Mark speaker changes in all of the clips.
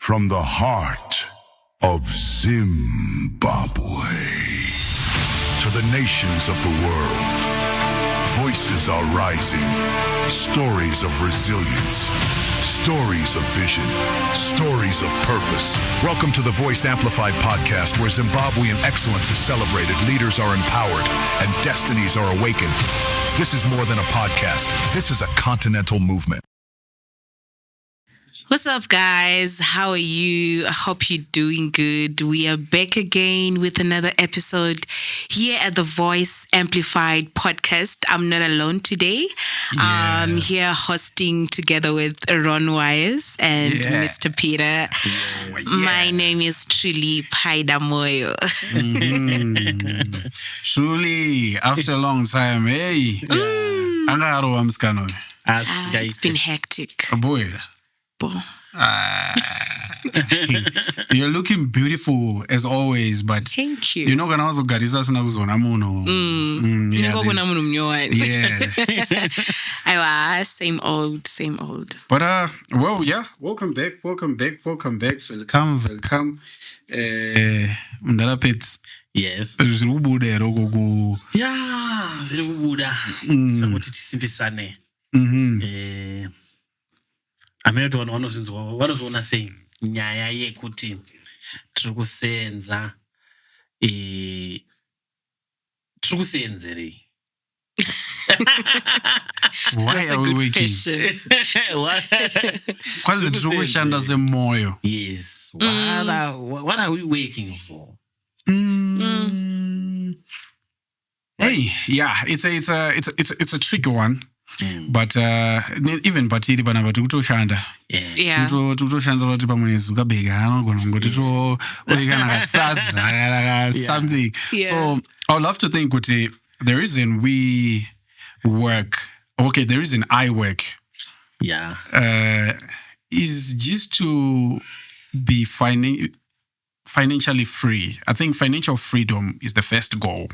Speaker 1: from the heart of Zimbabwe to the nations of the world. Voices are rising. Stories of resilience. Stories of vision. Stories of purpose. Welcome to the Voice Amplified podcast, where Zimbabwean excellence is celebrated, leaders are empowered, and destinies are awakened. This is more than a podcast. This is a continental movement.
Speaker 2: What's up, guys? How are you? I hope you're doing good. We are back again with another episode here at the Voice Amplified podcast. I'm not alone today. I'm here hosting together with Wayez and Mr. Paida. My name is truly Paida Moyo.
Speaker 3: Truly, after a long time, hey.
Speaker 2: It's been hectic.
Speaker 3: Boy. You're looking beautiful as always, but
Speaker 2: thank you.
Speaker 3: You're not gonna also get this as
Speaker 2: yeah. Same old.
Speaker 3: But well, yeah. Welcome back. Welcome. Pets.
Speaker 4: Yes. America vanozvinzwa sei nyaya yekuti tiri kusenzerei.
Speaker 3: Why are we waking? Because tiri kushanda semoyo.
Speaker 4: Yes. What are we waking for?
Speaker 3: Hey, yeah, it's a tricky one. But even batiri bana bati kutoshanda kutoshanda kuti pamwe zukabeka anogona ngoti to oikana kafaza something. So I would love to think kuti the reason we work, okay, the reason I work is just to be financially free. I think financial freedom is the first goal.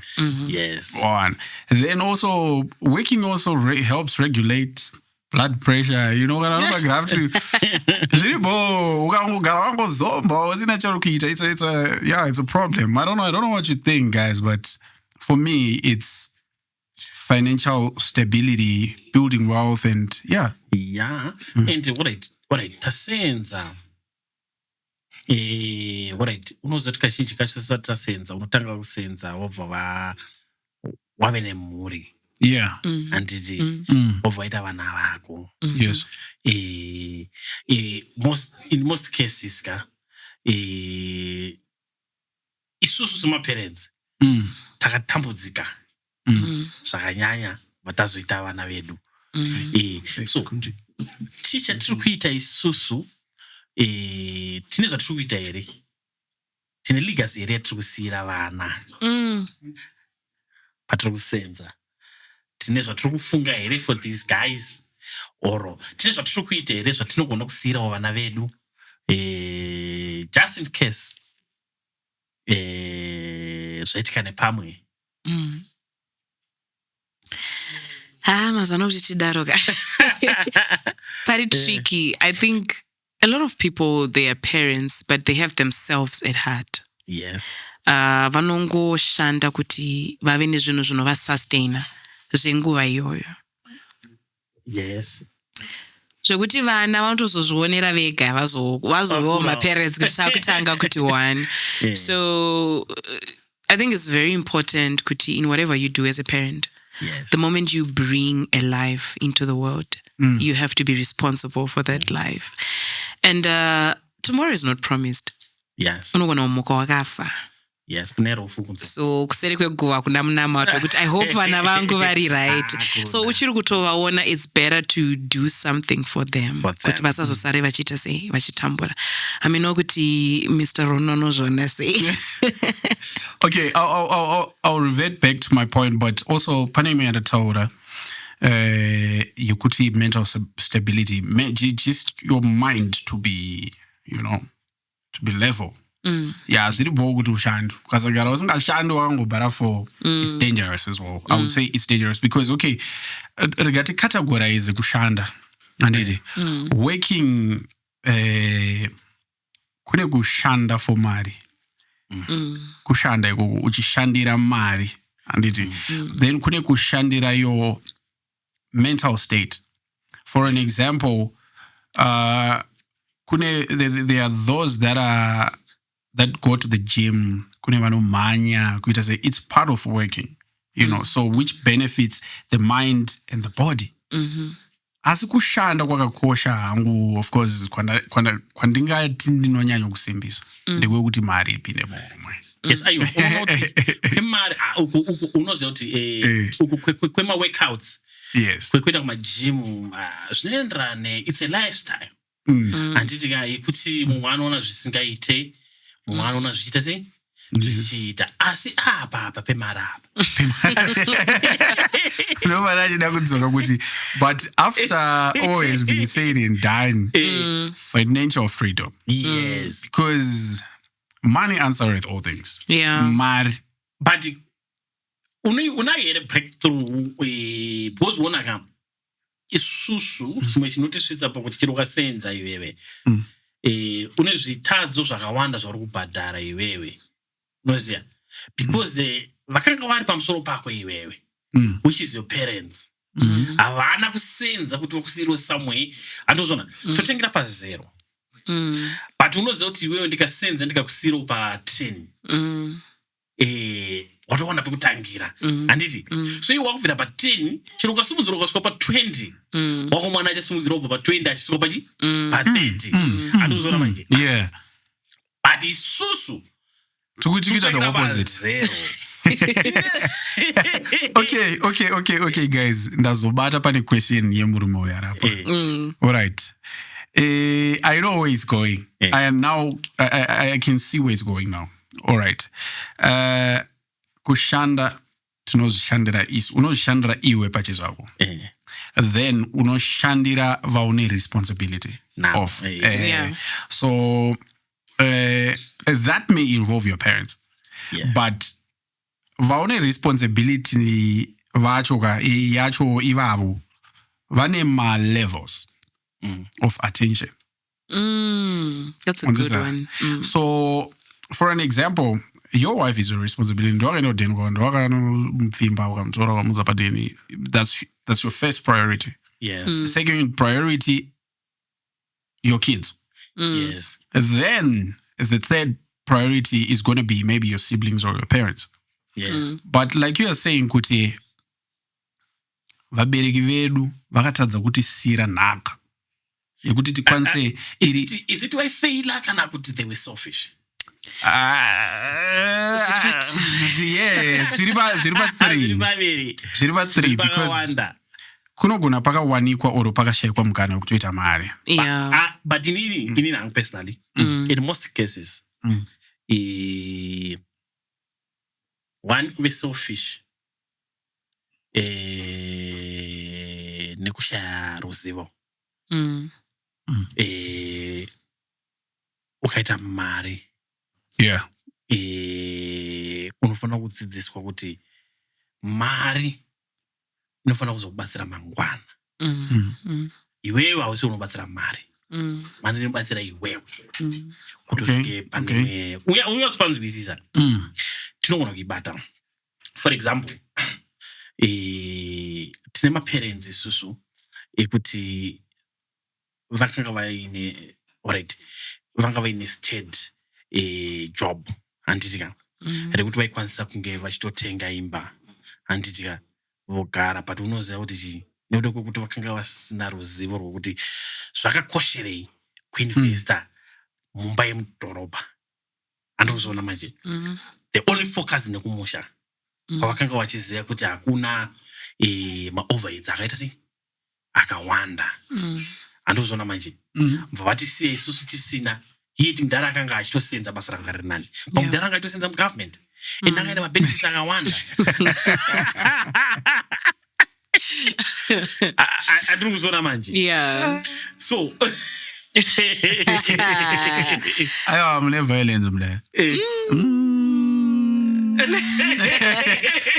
Speaker 4: Yes.
Speaker 3: One. And then also, working also helps regulate blood pressure. You know, it's a problem. I don't know what you think, guys, but for me, it's financial stability, building wealth, and
Speaker 4: yeah. And what I sense. Unozoti kazhinji kacho tisati tasenza unotanga kusenza wabva wave nemhuri handiti wabva waita vana vako.
Speaker 3: Yes.
Speaker 4: In most cases isusu semaparents takatambudzika zvakanyanya vatazoita vana vedu. So chii chatiri kuita isusu tine zvatiri kuita here, tine legacy here yatiri kusiyira vana patiri kusenza, tine zvatiri kufunga here for these guys, or tine zvatiri kuita here zvatinogona kusiyirawo vana vedu, just in case zvaitika nepamwe.
Speaker 2: Mazano kuti tidaro ka. Very tricky. I think a lot of people, they are parents, but they have themselves at heart.
Speaker 4: Yes.
Speaker 2: Vanongo shanda kuti vave nezvinhu zvinovasustaina zvenguva iyoyo.
Speaker 4: Yes.
Speaker 2: Zvekuti vana vanotozozvionera vega vazovawo maparents kuti sakutanga kuti one. So I think it's very important kuti in whatever you do as a parent, the moment you bring a life into the world, you have to be responsible for that life. And tomorrow is not promised.
Speaker 4: Yes.
Speaker 2: Unogona umuka wakafa.
Speaker 4: Yes.
Speaker 2: So kuseri kweguva kuna munamato kuti I hope vana vangu vari right. So uchiri kutovaona, it's better to do something for them. Kuti vasazosare vachiita sei vachitambura. I mean kuti Mr. Ronono zvona sei.
Speaker 3: Okay, I'll revert back to my point, but also paneme andataura you could see mental stability, just your mind to be, to be level. Yeah, it's dangerous as well. I would say it's dangerous because, okay, regati categorize kushanda. And working kune kushanda for mari. Kushanda iko uchishandira mari. Anditi. Then kune kushandira your mental state. For an example, there are those that go to the gym, kune vanomhanya, kuita say it's part of working, you know, so which benefits the mind and the body. Asi kushanda kwakakosha hangu, of course, kwandingati ndinonyanya kusimbisa ndekuti mari ipinde momwe.
Speaker 4: Yes, ayo kwemari unoziva kuti kwema-workouts,
Speaker 3: yes,
Speaker 4: kwekuenda kumagym zvinoenderana, it's a lifestyle. Handiti kai kuti mumwe anoona zvisingaite, mumwe anoona zvichiita sei zvichiita, asi apa pemari apa.
Speaker 3: But after all has been said and done, financial freedom.
Speaker 4: Yes.
Speaker 3: Because money answereth all things.
Speaker 2: Yeah.
Speaker 4: But unahere breakthrough because wonaka isusu chimwe chinotisvitsa pakuti chiri ukasenza iwewe une zvitadzo zvakawanda zvauri kubhadhara iwewe, unoziva, because vakanga vari pamusoro pako iwewe, which is your parents. Havana kusenza kuti vakusiyiriwo somewhere. Handozvona totengera pa0, but unoziva kuti iwewe ndikasenza ndikakusiyiriwo pa10, watowana pekutangira. Handiti so iwe wakubvira pa10 chero ukasimudzira ukasvika pa20, wako mwana achasimudzira ubva pa20 achisvika pa30. Handozvona manje.
Speaker 3: Yeah.
Speaker 4: But isusu
Speaker 3: tokuita the opposite. Okay, guys. Ndazobata pane question yemurume uyu arapa. All right. I know where it's going. I can see where it's going now. All right. Kushanda tinozvishandira isu. Unozvishandira iwe pachezvako. Then unoshandira vaune responsibility of. So that may involve your parents. But vaone responsibility yacho ivavo vane ma-levels of attention.
Speaker 2: That's a good one.
Speaker 3: So, for an example, your wife is your responsibility. That's your first priority.
Speaker 4: Yes.
Speaker 3: Second priority, your kids.
Speaker 4: Yes.
Speaker 3: Then the third priority is going to be maybe your siblings or your parents.
Speaker 4: Yes.
Speaker 3: But like you are saying, kuti vabereki vedu vakatadza kuti sira nhaka yekuti tikwanise
Speaker 4: is it why failure kana kuti they were selfish?
Speaker 3: Yes, zviri pa 3 because kunogona pakawanikwa oro pakashayikwa mukana wekutoita mari.
Speaker 4: But inini nangu personally, in most cases, one kuve selfish nekushaya ruzivo. Ukaita mari, unofanira kudzidziswa kuti mari inofanira kuzokubatsira mangwana. Iwewe hausi unobatsira mari. Mari inobatsira iwewe kuti usvike pane unyazopanzwisisa. Tinogona kuibata. For example, tine maparents isusu ekuti vakanga vaine stead job, handitika rekuti vaikwanisa kunge vachitotenga imba, handitika vogara, but unoziva kuti nekuda kwekuti vakanga vasina ruzivo rwokuti zvakakosherei kuinvesta mumba yemudhorobha. Handozviona manje. The only focus nekumusha kwavakanga vachiziva kuti hakuna ma-overheads akaita sei akawanda. Handozviona manje. Mva vatisiya isusu tisina, yeti mudhara akanga achitosenza basa ranga riri nani, pamudhara anga achitosenza mugovernment and akaenda mabenefits akawanda. Handiri kuzviona manje. So
Speaker 3: aiwa mune violence mudai.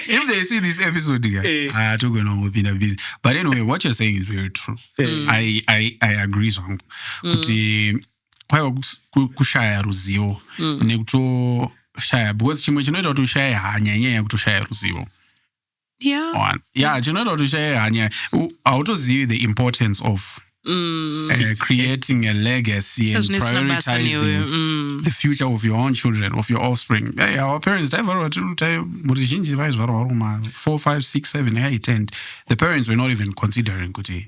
Speaker 3: If they see this episode, I'm going to be busy. But anyway, what you're saying is very true. I agree. kwaiva kushaya ruzivo nekutoshaya because chimwe chinoita kuti ushaye hanya inyaya yekutoshaya ruzivo. Chinoita kuti ushaye hanya hautozivi the importance of creating a legacy and prioritizing the future of your own children, of your offspring. Our parents, muri zhinji vaizvarwa vari kuma 4, 5, 6, 7, 8, and the parents were not even considering kuti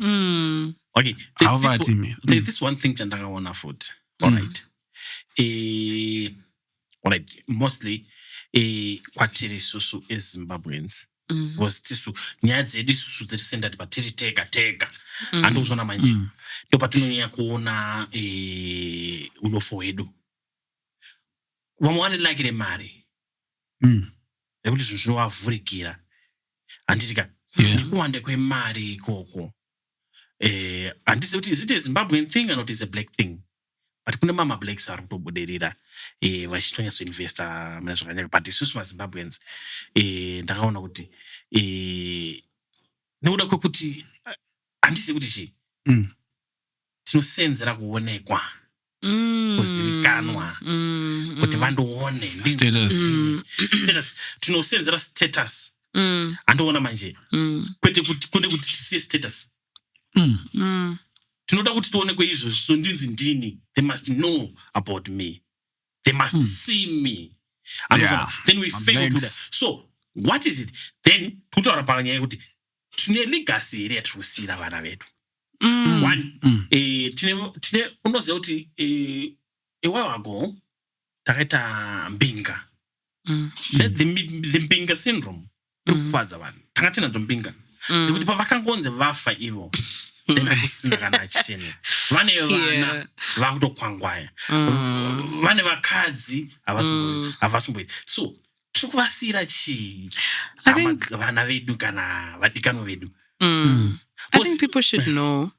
Speaker 4: okay, there's this one thing chandakaona futhi. Alright. Alright, mostly kwatiri isusu as Zimbabweans was tisu nyaya dzedu isusu dziri centered patiri tega andozvona manje ndopatinonyanya kuona ulofu hwedu. Vamwe vanodilakire mari nekuti zvinhu zvinovavhurikira handitika nekuwanda kwemari ikoko handisi kuti is it a Zimbabwean thing or not is a black thing, but kune blacks ari kutobudirira vachitonyatsoinvesta mune zvakanyaka, but isusu maZimbabweans ndakaona kuti nekuda kwekuti handisi kuti chii tinosenzera kuonekwa kuzivikanwa kuti vandoone status, tinosenzera status andoona manje kwete kunde kuti tisiye status. Tinoda kuti tionekwe izvo, so ndinzi ndini, they must know about me, they must see me, then we fail to that. So what is it then? Tutotaura panyaya kuti tine legacy here yatiri kusiyira vana vedu. One, tine unoziva kuti a while ago takaita mbinga, the mbinga syndrome irikufadza vanhu. Tanga tinadzo mbinga dzekuti pavakangonzi vafa ivo then hakusina kana chini, vane vana vakutokwangwaya, vane vakadzi havasumboita. So tiri kuvasiyira chii vana vedu kana vadikano vedu?
Speaker 2: I think people should know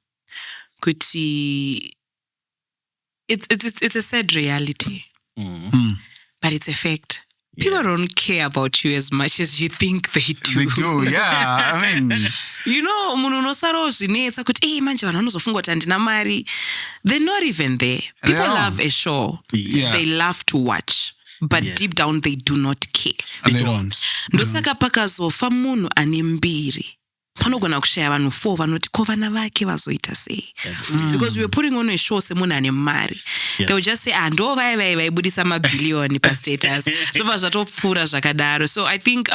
Speaker 2: kuti it's a sad reality, but it's a fact. People don't care about you as much as you think they do.
Speaker 3: They do, yeah. I mean,
Speaker 2: you know, munhu unosara ozvinetsa kuti manje vanhu vanozofunga kuti handina mari. They're not even there. People love a show. They love to watch. But deep down they do not care.
Speaker 3: They don't.
Speaker 2: Ndosaka pakazofa munhu ane mbiri, panogona kushaya vanhu 4 vanoti ko vana vake vazoita sei, because we were putting on a show semunhu ane mari. They would just say ndo vaibudisa mabhillion pa status, so zvazvatopfuura zvakadaro. So I think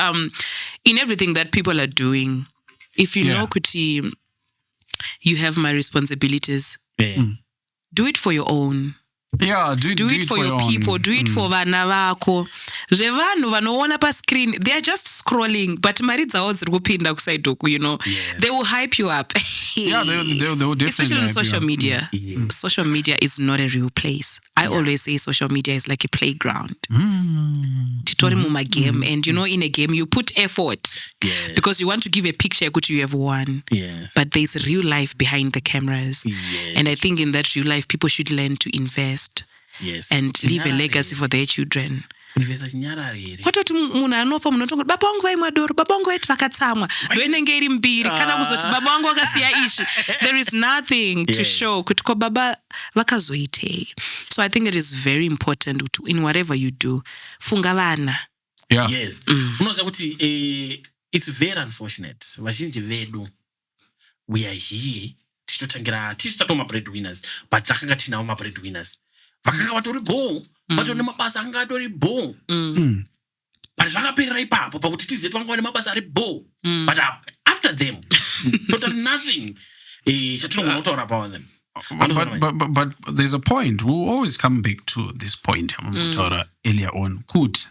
Speaker 2: in everything that people are doing, if you know kuti you have my responsibilities, do it for your own.
Speaker 3: Yeah, do
Speaker 2: it for your people. Do it for vana vako. Zvevanhu vanoona pa screen, they are just scrolling, but mari dzavo dziri kupinda kuside uku, you know. They will hype you up.
Speaker 3: Yeah, they will definitely.
Speaker 2: Especially on social media. Social media is not a real place. I always say social media is like a playground. Titori muma game, and you know, in a game you put effort because you want to give a picture that you have won. But there's real life behind the cameras. And I think in that real life, people should learn to invest and leave a legacy for their children. Kwatoti munhu anofa munhu otongo baba vangu vaimwa doro, baba vangu vaiti vakatsamwa, ndoinenge iri mbiri, kana kuzoti baba vangu vakasiya ishi. There is nothing to show kuti ko baba vakazoitei. So I think it is very important to, in whatever you do, funga vana.
Speaker 4: Yes. Unoziva kuti it's very unfortunate. Vazhinji vedu, we are here tichitotangira tisitato breadwinners, but takanga tinawo breadwinners. Vakanga vatori bo, vatori nemabasa anga atori bo. But zvakaperera ipapo pakuti tizive kuti vanga vane mabasa ari bo. But after them, totally nothing. Chatinogona kutaura about them.
Speaker 3: But there's a point. We'll always come back to this point earlier on. Kuti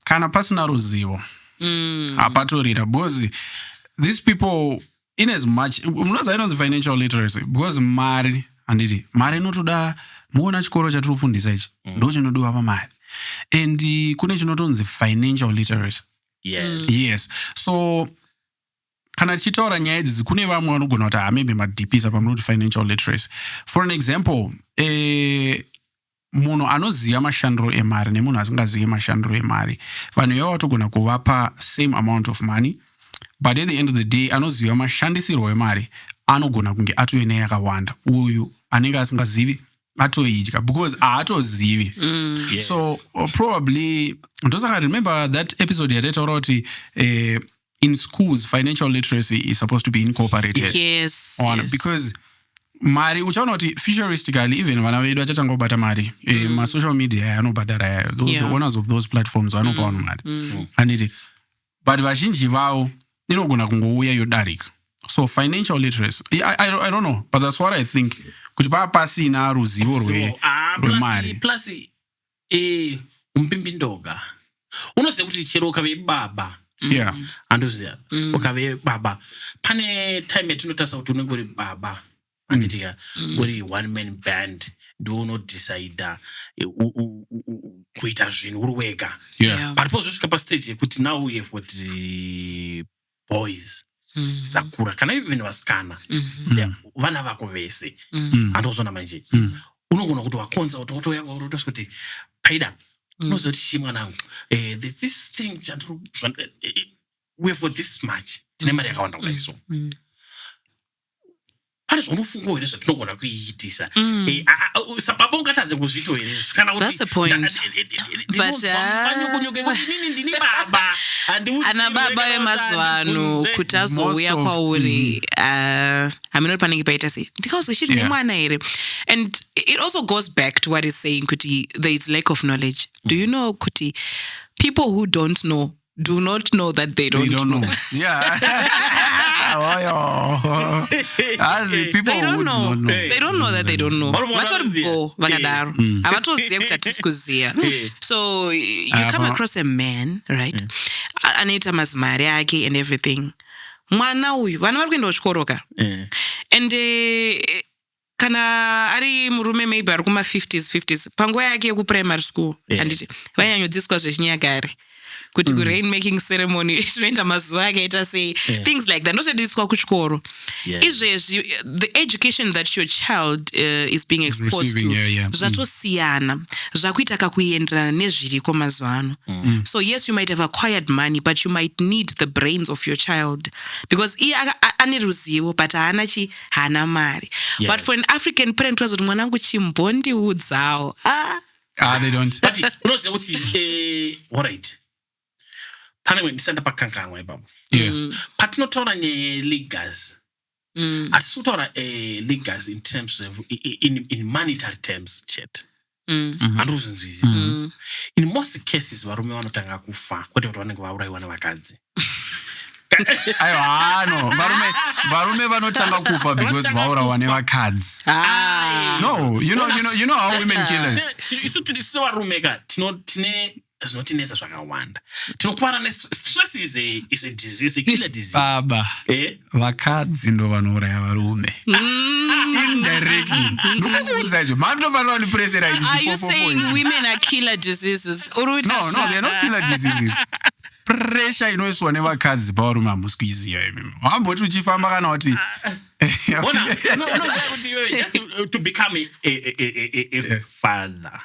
Speaker 3: kana pasina ruzivo apatorira, because these people, in as much munoziva financial literacy, because mari inotoda muona chikoro chatirikufundisa ichi ndo chinodiwa pamari, and kune chinotonzi financial literacy. Yes. So kana tichitaura nyaya idzi kune vamwe vanogona kuti maybe madipisa pamunoti financial literacy. For an example, munhu anoziva mashandiro emari nemunhu asingazivi mashandiro emari, vanhu ivavo vatogona kuvapa same amount of money, but at the end of the day anoziva mashandisirwo emari anogona kunge atove neyakawanda. Uyu anenge asingazivi atoidya because haatozivi. So probably ndosaka remember that episode yataitaura kuti in schools financial literacy is supposed to be incorporated.
Speaker 2: Yes.
Speaker 3: Because mari uchaona kuti futuristically even vana vedu vachatanga kubata mari masocial media anobhadhara the owners of those platforms vanopa vanhu mari anditi but vazhinji vavo inogona kungouya yodarika. So financial literacy I don't know, but that's what I think kuti pasina ruzivo rwemari
Speaker 4: plus umpimbindoga unoziva kuti chero ukave baba andoziva ukave baba pane time yatinotasa kuti unenge uri baba anditika uri one man band ndiunodecida kuita zvinhu uri wega but pozvosvika pastage yekuti now we have got boys dzakura kana even vasikana vana vako vese andozvona manje unogona kuti wakonza utosvika kuti Paida unoziva kuti chi mwanangu this thing we have got this much tine mari yakawanda kudai so pane zvaunofunga here zvatinogona kuiitisa sababa ungatadze kuzvito here kana kutinyukunyuke ndini baba
Speaker 2: ana baba vemazuva ano kuti azouya kwauri haminoti panenge paita sei ndikauzwa chiri nemwana here. And it also goes back to what is saying kuti there is lack of knowledge. Do you know kuti people who don't know do not know that they don't know.
Speaker 3: As people
Speaker 2: they don't
Speaker 3: would
Speaker 2: know.
Speaker 3: not know.
Speaker 2: They don't know that they don't know. Vatoribo vakadaro. Havatoziva kuti hatisi. So you come across a man, right? Anoita mazimari ake and everything. Mwana uyu vana vari kuenda kuchikoroka. And kana ari murume maybe ari kuma 50s panguva yake yekuprimary school anditi vainyanyodzidziswa zvechinyakare kuti rain making ceremony zvinoenda mazuva akaita sei things like that ndotodzidziswa kuchikoro. Izvezvi the education that your child is being exposed to zvatosiyana zvakuita kakuenderana nezviriko mazuva ano. So yes, you might have acquired money but you might need the brains of your child because iye ane ruzivo but haana mari. But for an African parent wazoti mwanangu chimbondiudzawo
Speaker 3: they don't.
Speaker 4: But unoziva kuti alright pane ndisanda pakanganwa ipapo patinotaura nelegas hatisi kutaura legas in terms of in monetary terms chet handozvinzwisi in most cases varume vanotanga kufa kwete kuti vanenge vaurayiwa nevakadzi.
Speaker 3: No, varume vanotanga kufa because vaurayiwa nevakadzi. No, you know how women kill us.
Speaker 4: Isu varume ka tine zvinotinetsa zvakawanda tinokuvara nestress is a disease, a killer disease.
Speaker 3: Baba vakadzi ndo vanouraya varume indirectly. Ndokuudza izvo matofanira kunipresera izvi.
Speaker 2: Are you saying women are killer diseases?
Speaker 3: No, they're not killer diseases. Pressure inoiswa nevakadzi pavarume hamusi kuiziva imimi. Wamboti uchifamba kana kuti
Speaker 4: to become a father.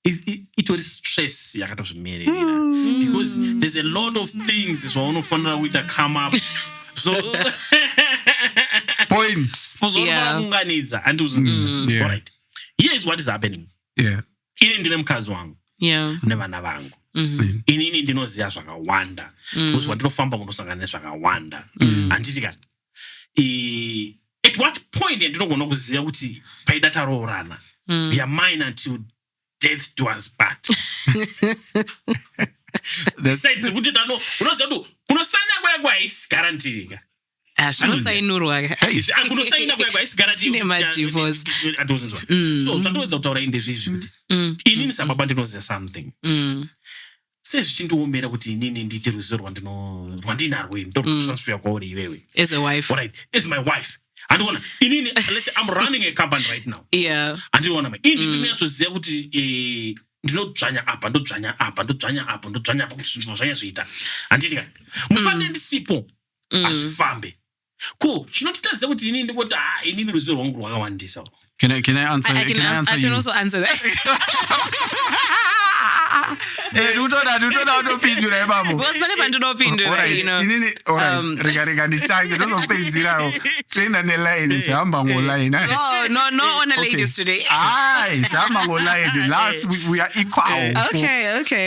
Speaker 4: It was stress yakatozvimerera because there's a lot of things zvaunofanira kuita come up so
Speaker 3: points
Speaker 4: kuunganidza alright, here is what is happening. Ini ndine mukadzi wangu nevana vangu inini ndinoziva zvakawanda because wandinofamba kunosangana nezvakawanda handiti ka at what point yandinogona kuziva kuti Paida taroorana we are mine until death do us part. Said kuti dano unoziva kuti kunosaina kwako haisi guaranteed.
Speaker 2: Zvinosainurwa
Speaker 4: kunosaina kwako haisi guaranteed
Speaker 2: nemadivorce.
Speaker 4: So zvandowedza kutaura indezvizvi kuti inini sababa ndinoziva something sezvichindiomera kuti inini ndiite ruzivo rwandinarwo ndorutransfer kwauri iwewe
Speaker 2: as a wife.
Speaker 4: Alright, as my wife andiona inini let's say I'm running a company right now. Andiona ndinonyatsoziva kuti ndinodzvanya apa ndodzvanya apa kuti zvinhu zvanya zviita handiti ka mufanire ndisipo azvifambe ko chinotitadzisa kuti inini ndikoti inini ruzivo rwangu rwakawandisa.
Speaker 3: Can I answer?
Speaker 2: I can also answer that.
Speaker 3: Tutoda utopindura ipapo.
Speaker 2: Because pane pandinopindura,
Speaker 3: Alright,
Speaker 2: you know.
Speaker 3: rega ndichange tozopedzirawo toenda neline sihamba ngoline.
Speaker 2: No on a ladies today.
Speaker 3: Sihamba ngoline. Last week we are equal.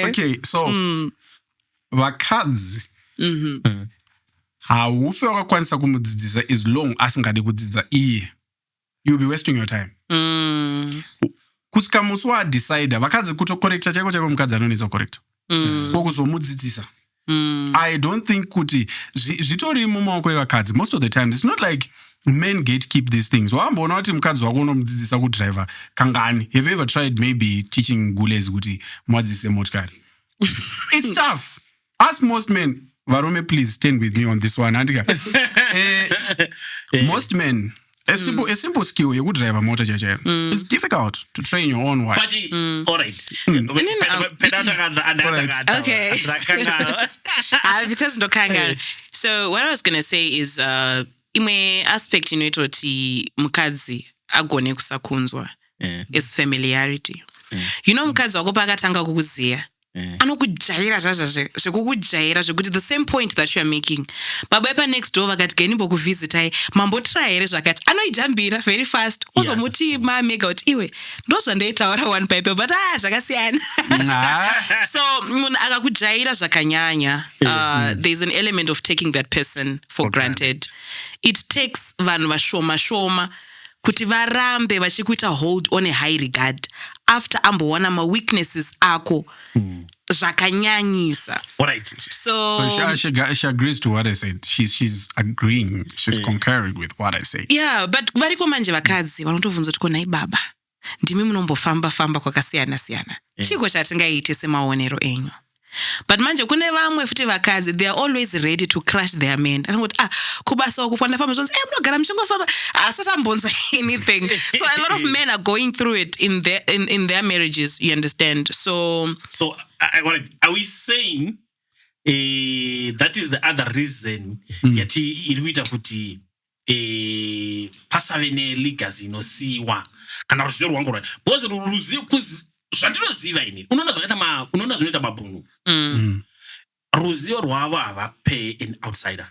Speaker 3: Okay, so vakadzi haufe wakakwanisa kumudzidzisa as long asingade kudzidza iye. You'll be wasting your time. Kusika musi wadecida vakadzi kutokorekta chaiko mukadzi anonetsa korekta kokuzomudzidzisa. I don't think kuti zvitori mumaoko evakadzi most of the time. It's not like men gatekeep these things. Wamboona kuti mukadzi wako unomudzidzisa kudriver kangani. Have you ever tried maybe teaching gules kuti mudzidzise motikari? It's tough. Ask most men. Varume, please stand with me on this one. Most men, a simple skill you would drive a motor. It's difficult to train your own wife.
Speaker 4: All right.
Speaker 2: Okay. Because no kanga. So what I was gonna say is ime aspect inototi mukadzi agone kusakunzwa is familiarity. You know mukadzi wako pakatanga kukuziya. Anokujaira zvekukujaira zvekuti the same point that you are making baba epa next door vakati genimbo kuvisitai mambotry here zvakati anoijambira very fast ozomuti mamega kuti iwe ndozvandaitaura one paper but zvakasiyana. So munhu akakujaira zvakanyanya there's an element of taking that person for granted. It takes vanhu vashoma kuti varambe vachikuita hold on a high regard after amboona ma weaknesses ako zvakanyanyisa.
Speaker 4: Alright.
Speaker 3: So she agrees to what I said. She's agreeing. She's concurring with what I say.
Speaker 2: Yeah, but variko manje vakadzi vanotovunza kuti konai baba ndimi munombofamba kwakasiyana siyana. Chiko chatingaite semaonero enyu. But manje kune vamwe futi vakadzi they are always ready to crush their men. Akangoti kubasa ukufana famba zonse munogara mchingofamba asatambonzwa anything. So a lot of men are going through it in their marriages, you understand. So
Speaker 4: are we saying that is the other reason yati irikuita kuti pasave nelegacy inosiiwa kana ruzivo rwangu because ruzivo zvandinoziva ini unoona zvinoita mabhunu ruzivo rwavo havape an outsider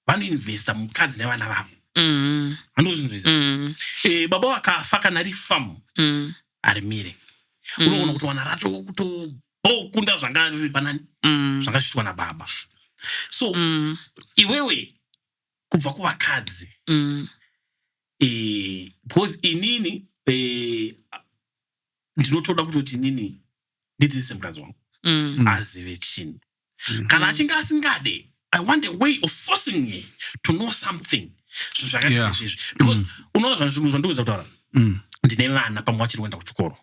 Speaker 4: vanoinvesta mukadzi nevana vavo andozvinzwisa baba vakafa kana rifamu harimire unoona kuti wana rato kutokunda zvangazvitwa nababa. So iwewe kubva kuvakadzi because inini ndinotoda kuti inini ndidzidzise mukadzi wangu azive chinhu kana achinge asingade. I want a way of forcing me to know something. Because unoona zvandikuudza kutaura ndine vana pamwe vachiri kuenda kuchikoro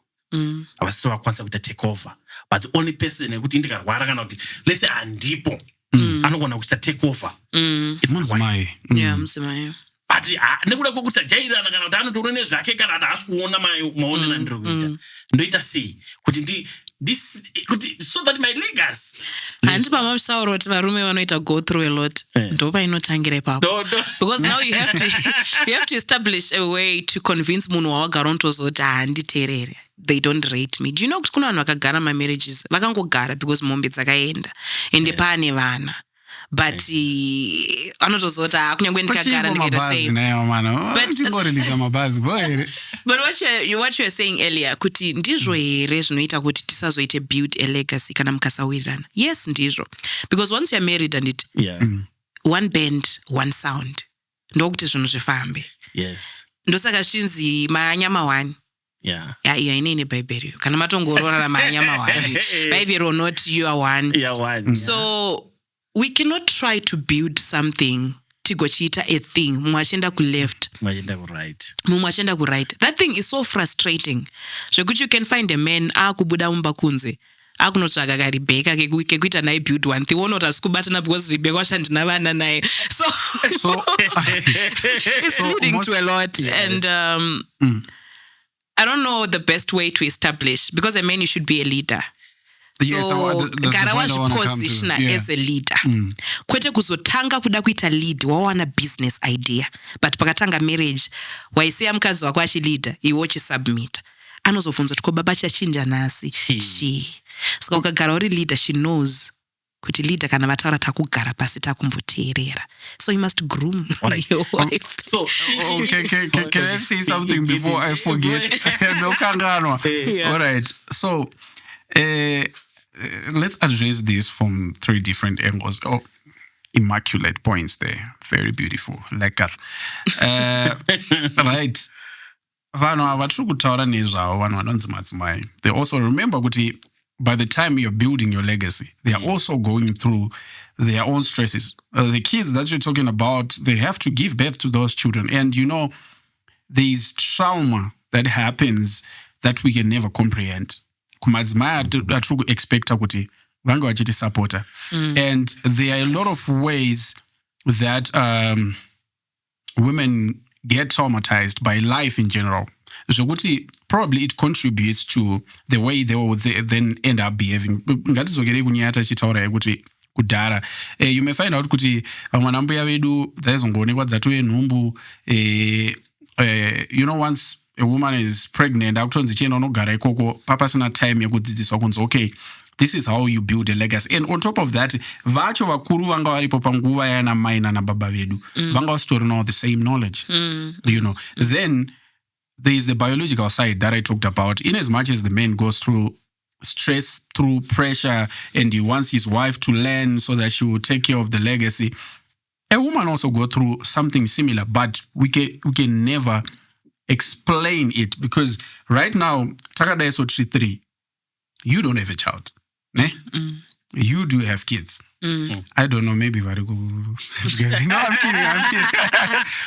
Speaker 4: havasito vakwanisa kuita take over, but the only person yekuti ndikarwara kana kuti lese handipo anogona kuita take over it's my
Speaker 2: mudzimai.
Speaker 4: But nekuda kwekuti ajairana kana kuti anotoona nezvake kana kuti haasi kuona maonero andiri kuita ndoita sei kuti so that my legacy
Speaker 2: handi pamamusauro kuti varume vanoita go through a lot ndo painotangira ipapo because now you have to establish a way to convince munhu wawagara unotozoti handiteerere they don't rate me. Do you know kuti kuna vanhu vakagara mamarriages vakangogara because mombe dzakaenda ende paane vana but anotozoti kunyange ndikagara ndikaita sei. But what you were saying earlier kuti ndizvo here zvinoita kuti tisazoite build a legacy kana mukasawirirana. Yes ndizvo because once you are married and it one band one sound ndokuti zvinhu zvifambe. Ndosaka zvinzi manyama one iyo inene bhaibheri kana matongorora manyama one bhaibheri or not you are one. So we cannot try to build something tigochiita a thing mumwe achienda kuleft mumwe achienda kuright. That thing is so frustrating zvekuti you can find a man akubuda mumba kunze akunotsvaga kaRebecca kekuita naye build one thing wonoti asi kubatana because Rebecca washandina vana naye so it's leading to a lot and I don't know the best way to establish because a man you should be a leader. So gara wazvipositiona as a leader kwete kuzotanga kuda kuita lead wawana business idea but pakatanga marriage waisiya mukadzi wako achileader iwe uchisubmit anozobvunza kuti ko baba chachinja nhasi Saka ukagara uri leader, she knows kuti leader kana vataura takugara pasi takumboteerera. So you must groom your wife.
Speaker 4: So,
Speaker 3: can I say something before I forget? No kanganwa. All right. So, let's address this from 3 different angles. Oh, immaculate points there. Very beautiful. Lekker. Right. They also remember kuti by the time you're building your legacy, they are also going through their own stresses. The kids that you're talking about, they have to give birth to those children. And there's trauma that happens that we can never comprehend. Kumadzimai atiri expecta kuti vanga vachiti supporter. And there are a lot of ways that women get traumatized by life in general. So probably it contributes to the way they will then end up behaving. You may find out kuti mwanambuya vedu dzaizongoonekwa dzatove nhumbu. Once a woman is pregnant, akutonzi chienda unogara ikoko papasina time yekudzidziswa kunzi okay, this is how you build a legacy. And on top of that, vacho vakuru vanga varipo panguva yana mai nana baba vedu vanga vasitorinawo the same knowledge. Then there is the biological side that I talked about. In as much as the man goes through stress, through pressure, and he wants his wife to learn so that she will take care of the legacy, a woman also go through something similar, but we can never explain it because right now, Takada SO 3, you don't have a child. Ne? You do have kids. I don't know, maybe Varigo. No,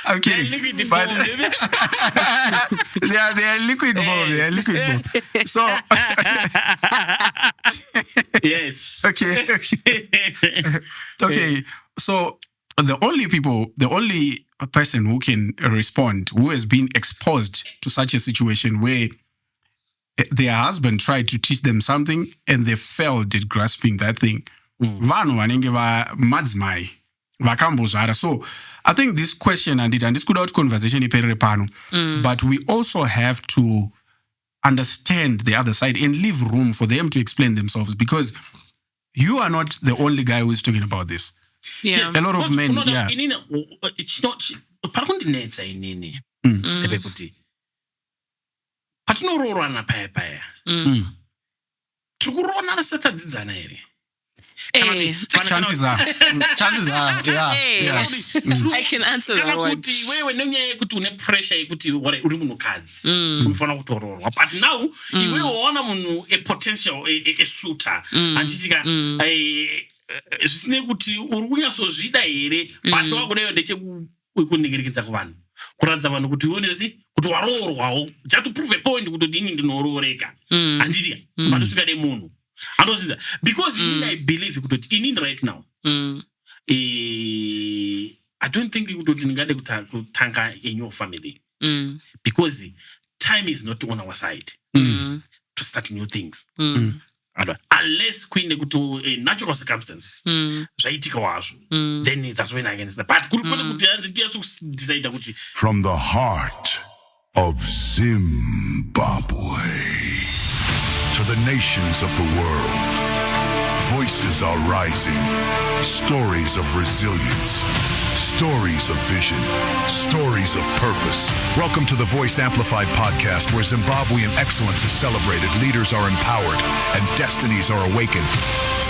Speaker 3: I'm kidding. But they are liquid form. They are liquid form. So
Speaker 4: yes.
Speaker 3: Okay. So the only person who can respond, who has been exposed to such a situation where their husband tried to teach them something and they failed at grasping that thing. Vanhu vanenge madzimai vakambozvara. So I think this question and this could out conversation iperere pano, but we also have to understand the other side and leave room for them to explain themselves because you are not the only guy who is talking about this.
Speaker 2: Yeah.
Speaker 3: A lot of men.
Speaker 4: Yeah. It's not. Parikundinetsa inini. Kuti patinororana paya. Tikuronana satadzidzana here.
Speaker 3: Chances are, yeah.
Speaker 2: I can answer that one.
Speaker 4: Wewe nenyaya yekuti une pressure yekuti uri munhukadzi unofana kutororwa, but now iwe waona munhu a potential a suitor anditika zvisine kuti uri kunyatsozvida here, but wakudayo ndechekuningiridza kuvanhu kuratidza vanhu kuti ionesi kuti waroorwawo just to prove a point kuti ini ndinorooreka anditi panosvikade munhu because I believe in right now. I don't think you would tanga in your family because time is not on our side to start new things. Unless queen go to natural circumstances, then that's when I can start. But decide
Speaker 1: from the heart of Zimbabwe to the nations of the world, voices are rising. Stories of resilience, stories of vision, stories of purpose. Welcome to the Voice Amplified podcast, where Zimbabwean excellence is celebrated, leaders are empowered, and destinies are awakened.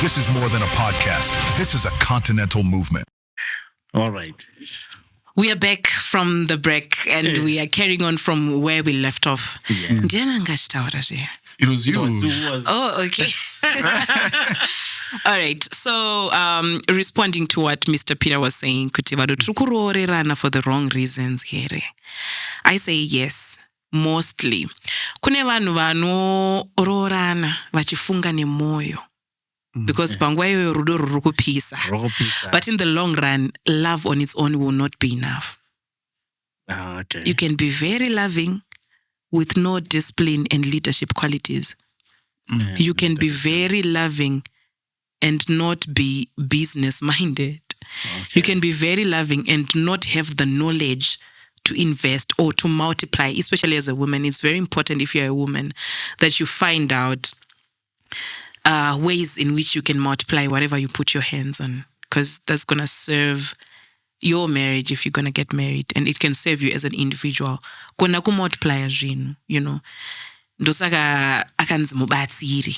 Speaker 1: This is more than a podcast. This is a continental movement.
Speaker 4: All right.
Speaker 2: We are back from the break and we are carrying on from where we left off.
Speaker 3: It was you.
Speaker 2: Oh, okay. All right. So, responding to what Mr. Peter was saying, for the wrong reasons here. I say yes, mostly. Kune vanhu vanoroorana vachifunga nemoyo. Because pangwayo rudo rukupisa. But in the long run, love on its own will not be enough.
Speaker 4: Okay.
Speaker 2: You can be very loving with no discipline and leadership qualities. You can be very loving and not be business-minded. Okay. You can be very loving and not have the knowledge to invest or to multiply, especially as a woman. It's very important if you're a woman that you find out ways in which you can multiply whatever you put your hands on, because that's going to serve your marriage if you're going to get married, and it can serve you as an individual. Kona ku multiplier zvinhu, you know. Ndosaka akanzi mubatsiri.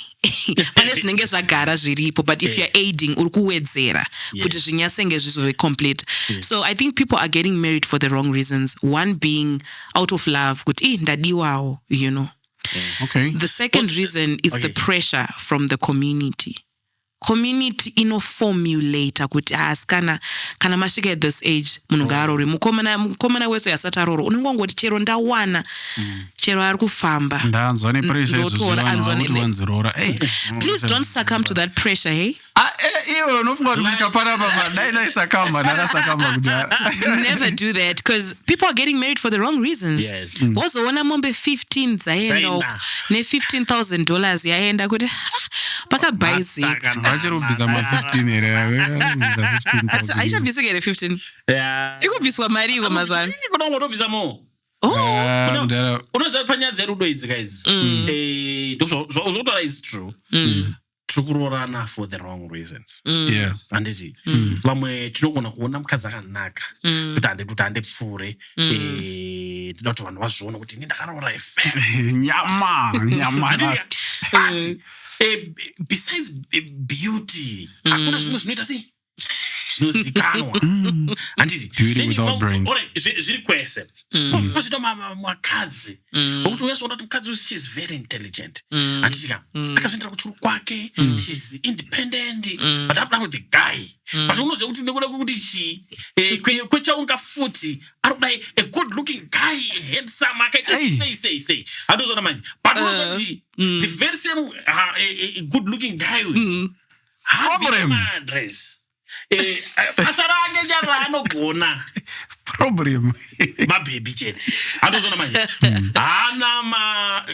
Speaker 2: Pane zvinenge zvagara zviripo, but if you're aiding, uri kuwedzera kuti zvinyasenge zvizove complete. So I think people are getting married for the wrong reasons. One being out of love, kuti ndadiwawo, you know.
Speaker 3: Okay.
Speaker 2: The second reason is the pressure from the community. Community inoformulate kuti kana masvika at this age munhu ngaarore mukomana wese yasati aroro unongongoti chero ndawana chero ari kufamba
Speaker 3: ndanzwa nepressure izvo.
Speaker 2: Please don't succumb to that pressure, hey?
Speaker 3: Iwe unofunga kuti ndikapara baba dai ndaisakamba ndakasakamba kudhara.
Speaker 2: Never do that, because people are getting married for the wrong reasons. Wozoona mombe 15 dzaenda ne$15,000 yaenda kuti pakabhaizika.
Speaker 3: Vachirubvisa ma-15 here.
Speaker 2: Aichabvisika here 15. Ikubviswa mari iko mazwana.
Speaker 4: Kunongotobvisa mo. Unoziva panyaya dzerudo idzi kaidzi. Zvotaura is true. Tirikurorana for the wrong reasons. Handiti vamwe tinogona kuona mukadzi akanaka kuti handepfuure ndinoda kuti vanhu vazviona kuti ini ndakaroora
Speaker 3: nyama.
Speaker 4: Besides beauty, hakuna zvimwe zvinoita sei zvinozivikanwa.
Speaker 3: Beauty without brains.
Speaker 4: Zviri kwese zvinoita makadzi vokuti uyazoona kuti mukadzi uyu she's very intelligent. Handitika akazviendera kuchuru kwake, she's independent, but I'm done with the guy. But unoziva kuti nekuda kuti kwechaunga futi ari kudai a good looking guy, handsome, akaita sei handozona manje. But unoziva kuti the very same good looking guy
Speaker 3: Problem.
Speaker 4: Address asara ake njara anogona
Speaker 3: Problem.
Speaker 4: mabhebi chete handozona manje hana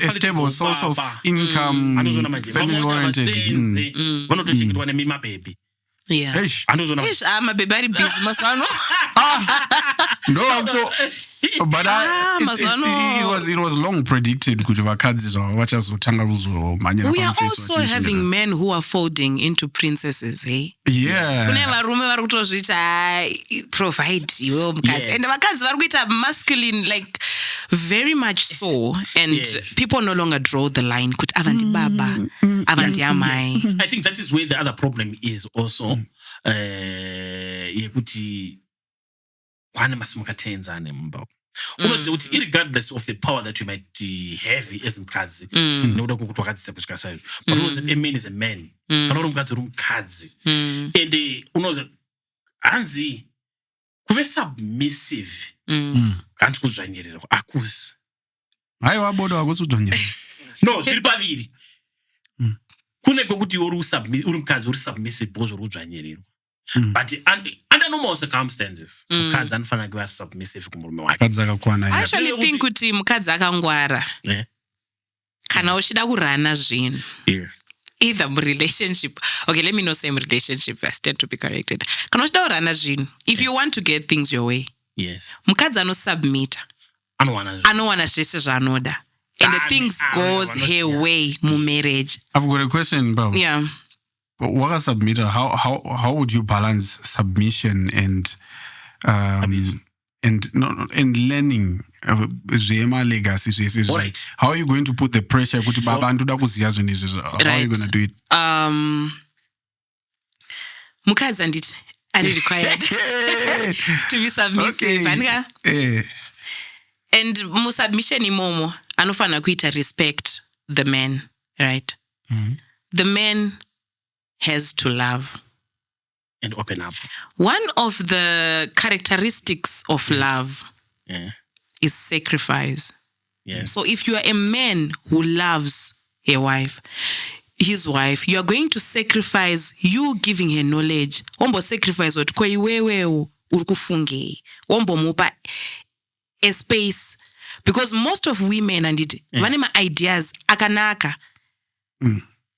Speaker 3: A stable source of income, family oriented.
Speaker 4: vanotochengetwa nemimabhebi. Handozona
Speaker 2: mabhebi ari busy mazano.
Speaker 3: No, but it was long predicted kuti vakadzi vachazotanga kuzomhanyira.
Speaker 2: We are also having men who are folding into princesses, hey? Kune varume vari kutozviti provide iwewo mukadzi, and vakadzi vari kuita masculine, like very much so, and people no longer draw the line kuti ava ndibaba, ava ndiamai.
Speaker 4: I think that is where the other problem is also yekuti kwane masimukatenza ane mumba. Unoziva kuti irregardless of the power that you might have as mukadzi nekuda kwokuti wakadzidza kusvika sayo, but unoziva a man is a man kana uri mukadzi uri mukadzi. And unoziva hanzi kuve submissive hanzi kudzvanyirira akusi.
Speaker 3: Haiwa bodo hakusi kudzvanyirira.
Speaker 4: No, zviri paviri. Kune kwekuti uri mukadzi uri submissive because uri kudzvanyirirwa. But under normal circumstances, mukadzi anofanira kuva submissive kumurume wake.
Speaker 2: I actually think kuti mukadzi akangwara kana uchida kurana zvinhu. Either relationship, okay, let me not say relationship, I stand to be corrected. Kana uchida kurana zvinhu, if you want to get things your way, mukadzi anosubmita, anowana zvese zvaanoda, and the things goes her way mu marriage.
Speaker 3: I've got a question, Bob.
Speaker 2: Yeah.
Speaker 3: What a submitter? How would you balance submission and learning zvema legacy?
Speaker 4: Right.
Speaker 3: How are you going to put the pressure? Kuti baba ndoda kuziya zvinhu izvi. How are you going to do it?
Speaker 2: Mukadzi anditi are required to be submissive. And musubmission imomo anofanira kuita respect the man, right? The man has to love
Speaker 4: and open up.
Speaker 2: One of the characteristics of love is sacrifice. So if you are a man who loves his wife, you are going to sacrifice you giving her knowledge. Ombo sacrifice what kwa iwewe urukufunge. Ombo mupa a space, because most of women and it vanema ideas akanaka.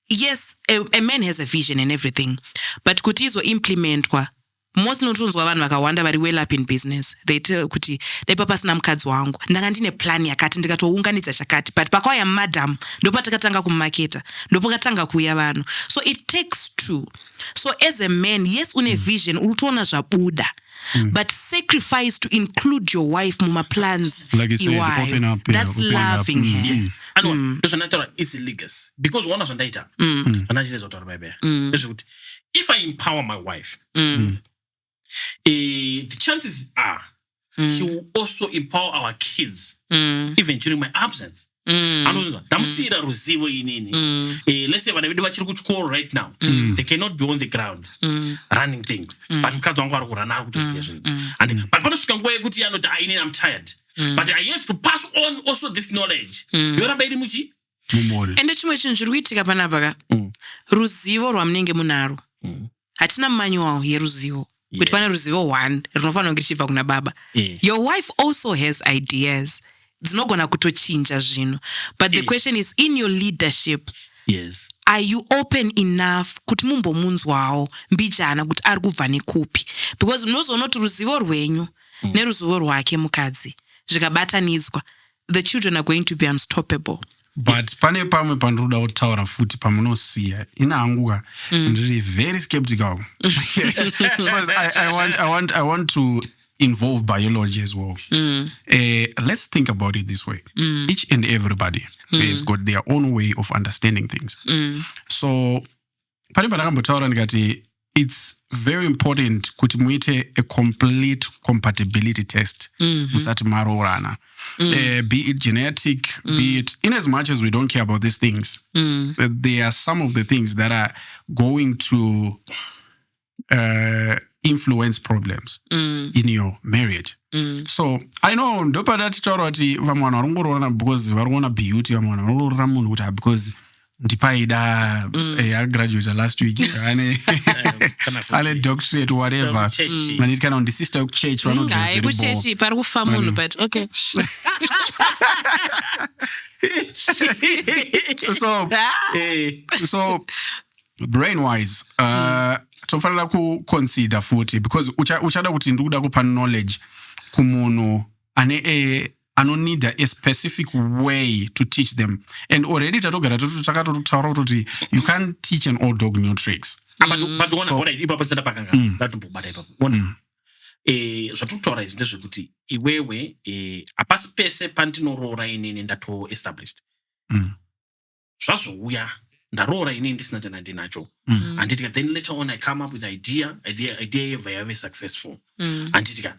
Speaker 2: Yes, a man has a vision and everything, but kuti izo implementwa most notonzwa vanhu vakawanda vari well up in business. They tell kuti daipa pasina mukadzi wangu ndanga ndine plan yakati ndikatounganidza chakati, but pakauya madam ndopatakatanga kumaketa, ndopakatanga kuuya vanhu. So it takes two. So as a man, yes, une vision utoona zvabuda, but sacrifice to include your wife muma plans.
Speaker 3: Like you said, open up.
Speaker 2: That's loving her.
Speaker 4: Yes. And it's legacy. Because one of the data, if I empower my wife, the chances are she will also empower our kids, even during my absence. Let's say when I do call right now, they cannot be on the ground running things. But but I'm tired. But I have to pass on also this knowledge.
Speaker 2: And chimwe chinhu chiri kuitika panapa ruzivo rwamunenge munaro hatina manual yeruzivo kuti pane ruzivo 1 rinofanira kunge richibva kuna baba. Your wife also has ideas dzinogona kutochinja zvinhu, but the question is, in your leadership,
Speaker 4: yes,
Speaker 2: are you open enough kuti mumbomunzwawo mbijana kuti ari kubva nekupi? Because munozoona kuti ruzivo rwenyu neruzivo rwake mukadzi zvikabatanidzwa, the children are going to be unstoppable.
Speaker 3: But pane pamwe pandoda kutaura futi pamunosiya inaanguka ndiri very skeptical because I want to involve biology as well. Let's think about it this way. Each and everybody has got their own way of understanding things. So pane pandakambotaura ndikati it's very important kuti muite a complete compatibility test musati maroorana. Be it genetic, be it, in as much as we don't care about these things, there are some of the things that are going to influence problems in your marriage. So I know ndopada titaura kuti vamwe vanhu varongoroorana because varikuona beauty, vamwe vanhu varongoroorana munhu kuti because ndipaida graduate last week ane doctorate whatever and it kind of the sister of church one of the
Speaker 2: kuchechi pari kufa munhu but okay.
Speaker 3: so brain wise tofanira ku consider futi because uchada kuti ndikuda kupa knowledge kumunhu ane need a specific way to teach them, and already takatotaura kuti you can't teach an old dog new tricks.
Speaker 4: Zvatokutaura izvi ndezvekuti iwewe hapasi pese pandinoroora inini ndato established. Zvazouya ndaroora inini ndisina chana ndinacho, anditika then later on I come up with idea very successful, anditika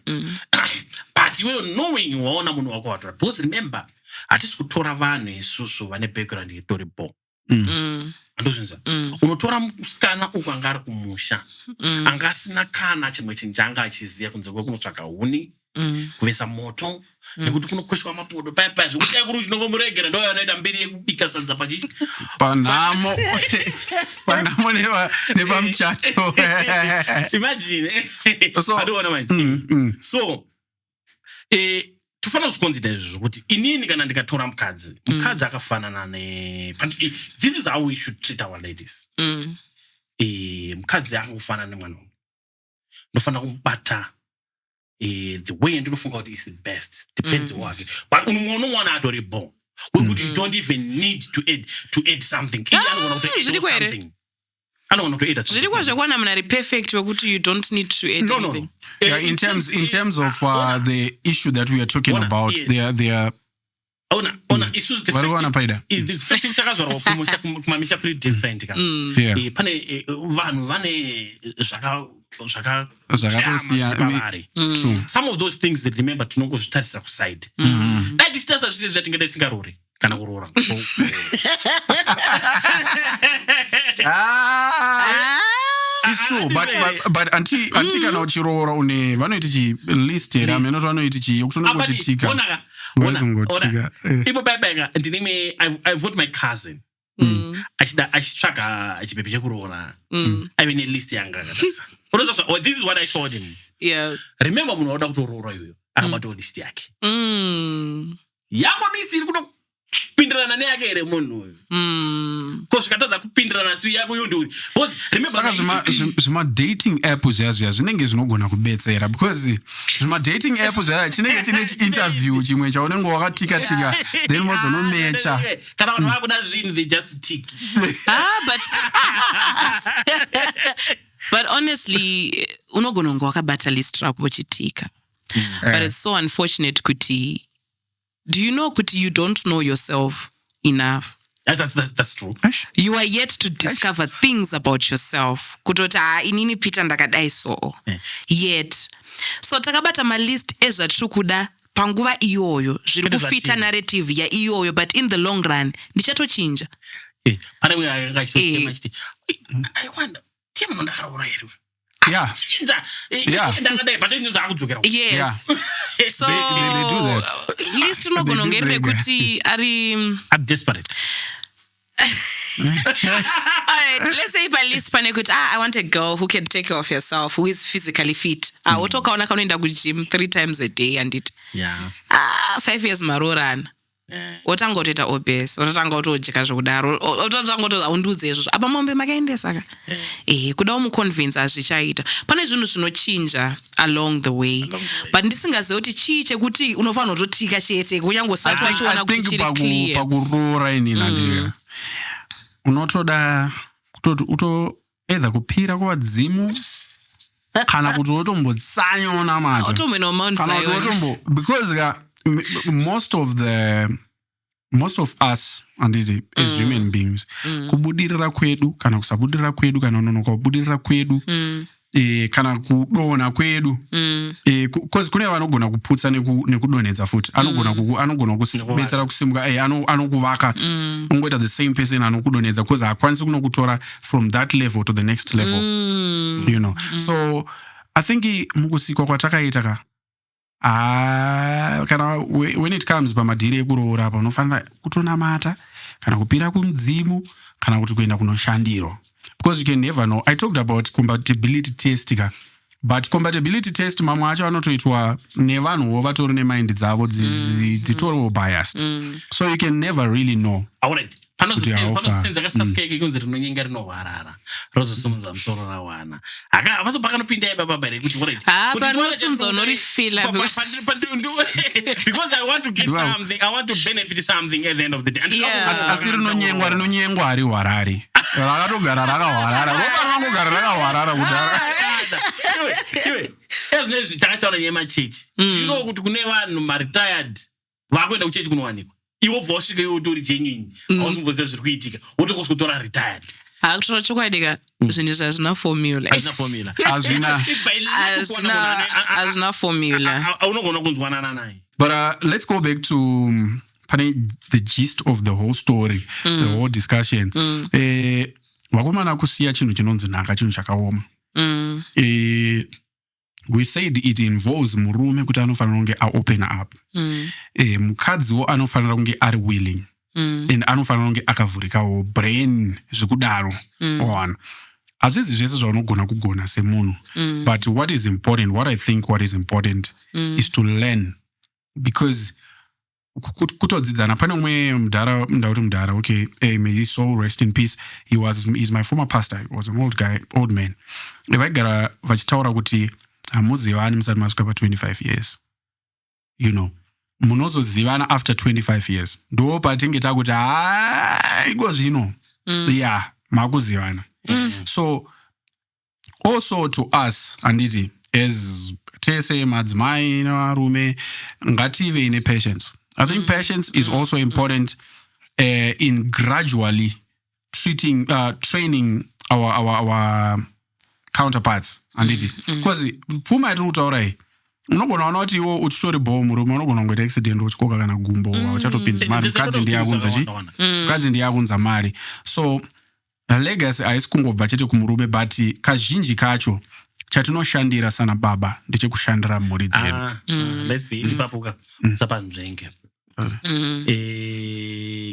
Speaker 4: but iwewe knowing waona munhu wako watora, because remember hatisi kutora vanhu isusu vane background yetoripo. Andozvinza unotora musikana uku anga ari kumusha angasina kana chimwe chinhu chaanga achiziva kunze kwekunotsvaka huni, kuvesa moto, nekuti kunokweshwa mapodo paya zvekuti dai kuri chinongomuregera ndo anoita mbiri yekubika sadza pachichi
Speaker 3: panhamo nepamuchato.
Speaker 4: Imagine. Adoona manje. So tofanira kuzvikonzida izvi zvokuti inini kana ndikatora mukadzi akafanana this is how we should treat our ladies. Mukadzi akafanana nemwana wangu ndofanira kumubata the way ndinofunga kuti is the best, depends wake, but unomwana atoribo wekuti you don't even need to add something.
Speaker 2: Zviri kwazvakuwana munhu ari perfect wekuti you don't need to add anything.
Speaker 3: Yeah, in terms of the issue that we are talking about,
Speaker 4: yes.
Speaker 3: they are
Speaker 4: ona issues
Speaker 3: Paida.
Speaker 4: Is the first thing takazvarwa kumamisha pretty different ka. Pane vanhu vane zvakatosiyana. Some of those things that remember tinongozvitarisira kuside. Dai tichitarisa zvese zvatingada tisingarori kana kuroora.
Speaker 3: It's true, but anti kana uchiroora une vanoiti chi list era menoto vanoiti chi yokutongochitika.
Speaker 4: Ipo baba ndinime I vote my cousin. Achitsvaga chipepe chekuroora. I mean a list yanga katasa. Oh, this is what I told him.
Speaker 2: Yeah.
Speaker 4: Remember munhu wada kutoroora iyoyo akabata list yake. Yako list iri kuno pindirana neyake ere munhu uyu ko zvikatadza kupindirana sivi yako yondori because remember
Speaker 3: zvima dating app zviya zvinenge zvinogona kubetsera because zvima dating app zviya chinenge chine interview chimwe chaunenge wakatika then mozonomecha
Speaker 4: kana vanhu vakuda zvinhu they just tick
Speaker 2: but honestly unogona kunge wakabata list rako uchitika but it's so unfortunate kuti do you know kuti you don't know yourself enough?
Speaker 4: That's true.
Speaker 2: You are yet to discover things about yourself. Kutoti inini Peter ndakadai so. Yet. So takabata malist ezvatiri kuda panguva iyoyo zviri kufita narrative ya iyoyo but in the long run ndichatochinja.
Speaker 4: Pane mwe akachitema chiti. I wonder kemu ndakaraura here.
Speaker 3: Yeah.
Speaker 2: Yes. So
Speaker 3: they do that.
Speaker 2: List unogonongerere kuti
Speaker 4: I'm desperate.
Speaker 2: Alright, let's say by list pane kuti I want a girl who can take care of herself, who is physically fit. Wotokaona kanoenda kugym 3 times a day and it.
Speaker 4: Yeah.
Speaker 2: 5 years marorana. Otanga kutoita obese, ototanga kutojeka zvekudaro, ototanga kuti aunduze izvo. Apa mombe makaendesa ka? Kuda umuconvince azvichaita. Pane zvinhu zvinochinja along the way. But ndisingazivi kuti chii chekuti unofanira kutotika chete kunyangosati wachiona kuti chiri clear.
Speaker 3: Pakuroora inini ndiri. Unotoda kutoti either kupira kuvadzimu kana kuti unotombotsanyona mata.
Speaker 2: Otombonomauntsayo.
Speaker 3: Because most of us anditi as human beings kubudirira kwedu kana kusabudirira kwedu kana unonoka kubudirira kwedu kana kudona kwedu because kune vanogona kuputsa nekudonedza futi anogona kubetsera kusimuka anokuvaka ungoita the same person anokudonedza because haakwanisi kunokutora from that level to the next level you know so I think mukusikwa kwatakaita ka kana when it comes pamadhiri ekuroora apa unofanira kutonamata kana kupira kumdzimu kana kuti kuenda kunoshandiro because you can never know. I talked about compatibility test but compatibility test mamwe acho anotoitwa nevanhuwo vatori nemind dzavo dzitoriwo biased so you can never really know.
Speaker 4: Panosenza kasasikaike kunzi rinonyenga rinohwarara rozosumudza musoro rawana havaso pakanopinda ibaba here kuti
Speaker 2: panosumudza unorifila
Speaker 4: because I want to get something, I want to benefit something at the end of the day.
Speaker 3: Asi rinonyengwa hari hwarari rakatogara rakahwarara ropanongogara rakahwarara kudara
Speaker 4: ezvinezvi takataura nyemachechi tinowo kuti kune vanhu maretired vakuenda kuchechi kunowanikwa iwo bva wasvika iwo utori genuine hausimboziva zviri kuitika wotokoswa kutora retired
Speaker 2: hakutora chokwadi zvinhu zvazvina formula hazvina formula
Speaker 4: aunogona kunzwanana naye.
Speaker 3: But let's go back to the gist of the whole story, the whole discussion. Wakomana kusiya chinhu chinonzi nhaka, chinhu chakaoma. We said it involves murume kuti anofanira kunge open up. Mukadziwo anofanira kunge ari willing. And anofanira kunge akavhurikawo brain zvekudaro. Hazvizi zvese zvaunogona kugona semunhu. But what I think what is important is to learn. Because kutodzidzana pane umwe mudhara okay, may his soul rest in peace. He's my former pastor. He was an old man. Vaigara vachitaura kuti hamuzivani musati masvika pa25 years. You know, munozozivana after 25 years. Ndo patinge takuti ingozvino. Yeah, makuzivana. So also to us anditi as tese madzimai nevarume ngative ine patience. I think patience is also important in gradually training our counterparts anditi because pfuma yatiri kutaura iyi unogona ona kuti iwo uchitori bho murume unogona kungoita accident uchikoka kana gumbo uchatopinza mari mukadzi ndiye akunza mari. So legacy haisi kungobva chete kumurume but kazhinji kacho chatinoshandira sana baba ndechekushandira mhuri dzedu.
Speaker 4: Let's be ipapo sapanzvenge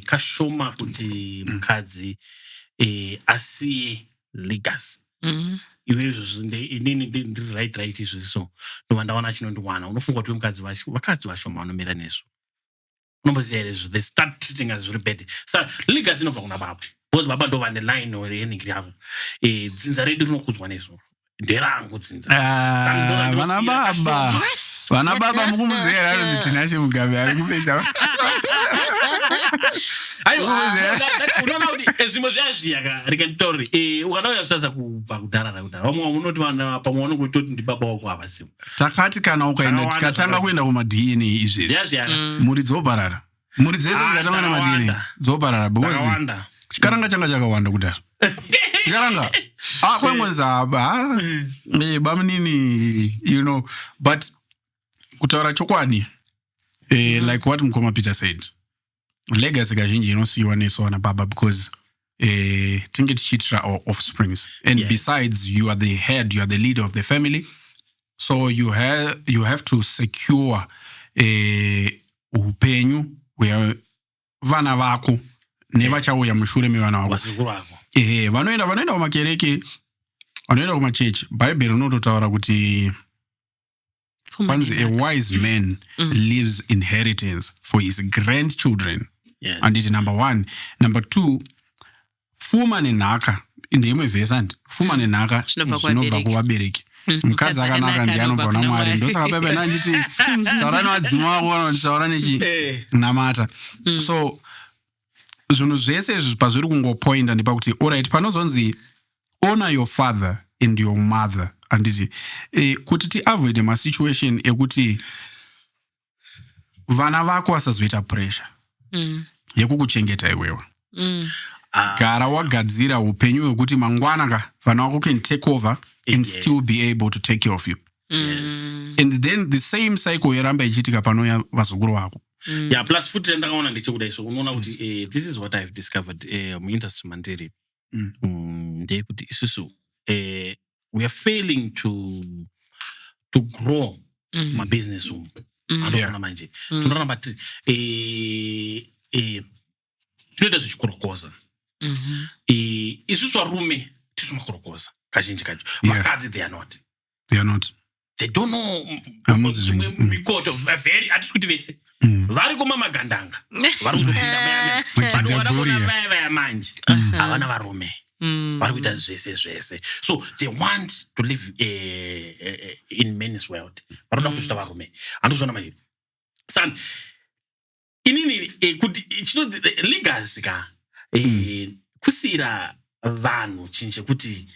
Speaker 4: kashoma kuti mukadzi asiye legacy. Ivezvo ndiri right izvozvo ndova ndaona chinondiwana unofunga kuti vakadzi vashoma vanomira nezvo they start treating us very bad. So legacy inobva kuna baba because baba ndo vane line yeningi yavo dzinza redu rinokudzwa nezo nderangu dzinza
Speaker 3: vana baba mukumuziva kuti tinashe Mugabe ari kupedza
Speaker 4: unoona kuti zvimwe zvazviyaka rikatitori ukanauya zvisaza kubva kudhara vamwe unoti vana pamwe vanongototi ndi baba wako havasiwo
Speaker 3: takati kana ukaenda tikatanga kuenda kuma-DNA izvezvi mhuri dzoparara mhuri dzese dzikatanga nema-DNA dzoparara because chikaranga changa chakawanda kudhara chikaranga kwangwenzaba bamunini but kutaura chokwadi like what Mukoma Peter said, legacy kazhinji inosiyiwa nesu vana baba because tinge tichitira our offsprings and besides you are the head, you are the leader of the family, so you have to secure upenyu vana vako nevachauya mushure mevana vako vanoenda kumakereke vanoenda kumachechi. Bhaibheri rinototaura kuti a wise man leaves inheritance for his grandchildren. And it's number 1. Number 2, pfuma nenhaka ndeimwe vhesi andi pfuma nenhaka zvinobva kuvabereki. Mukadzi akanaka ndiye anobva kuna Mwari. Ndosaka Bhaibheri anditi taura nevadzimai vako taura nechinamata. So zvinhu zvese izvi pazviri kungopointa ndepakuti alright panozonzi honor your father and your mother. Anditi kuti tiavoid masituation ekuti vana vako vasazoita pressure yekukuchengeta iwewe. Gara wagadzira upenyu hwekuti mangwana vana vako can take over and still be able to take care of you. And then the same cycle yeramba ichitika panouya vazukuru vako.
Speaker 4: Plus futi ndakaona ndichikuda so unoona kuti this is what I've discovered muindustry mandiri ndekuti isusu we are failing to grow my business room. Andofuna manje tunoramba tinoita zvichikorokoza isusu varume tisumakorokoza kazhinji kacho vakadzi they are not they don't know mikoto very hatisi kuti vese vari koma magandanga vari kuzopinda vaya manje havana varume vari kuita zvese so they want to live in men's world varoda kuzvita varume handozvona manje san inini kuti legacy ka kusiyira vanhu chinhu chekuti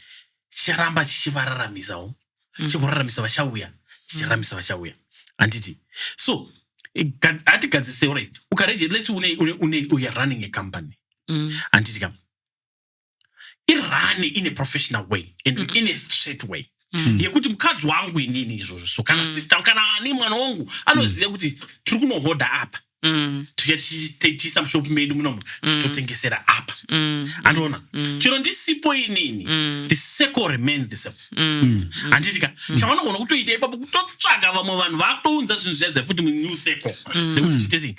Speaker 4: chicharamba chichivararamisawo chikurararamisa vachauya chichiraramisa vachauya handiti so hatigadzise right ukareje lesi uya running a company handiti kam irani in a professional way and in a straight way yekuti mukadzi wangu inini izvozvo so kana sister kana ani mwana wangu anoziva kuti tiri kunohodha apa tichiisa mushopu medu munomu tichitotengesera apa andiona chero ndisipo inini the circle remains the same handitika chavanogona kutoita ipapo kutotsvaga vamwe vanhu vakutounza zvinhu zvazve futi munew circle nekuti zviite sei